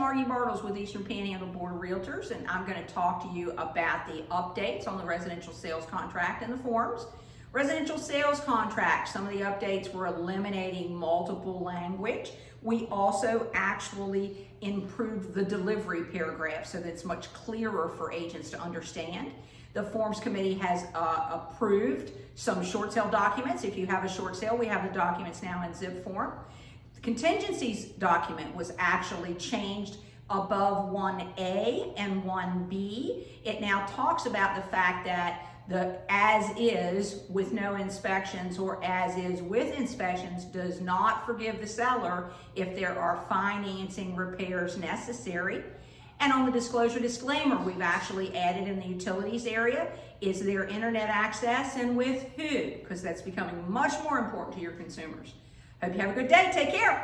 Margie with Eastern Panhandle Board of Realtors, and I'm going to talk to you about the updates on the residential sales contract and the forms. Residential sales contract, some of the updates were eliminating multiple language. We also actually improved the delivery paragraph so that it's much clearer for agents to understand. The Forms Committee has approved some short sale documents. If you have a short sale, we have the documents now in zip form. The contingencies document was actually changed above 1A and 1B. It now talks about the fact that the as is with no inspections or as is with inspections does not forgive the seller if there are financing repairs necessary. And on the disclosure disclaimer, we've actually added in the utilities area, is there internet access and with who? Because that's becoming much more important to your consumers. Hope you have a good day. Take care.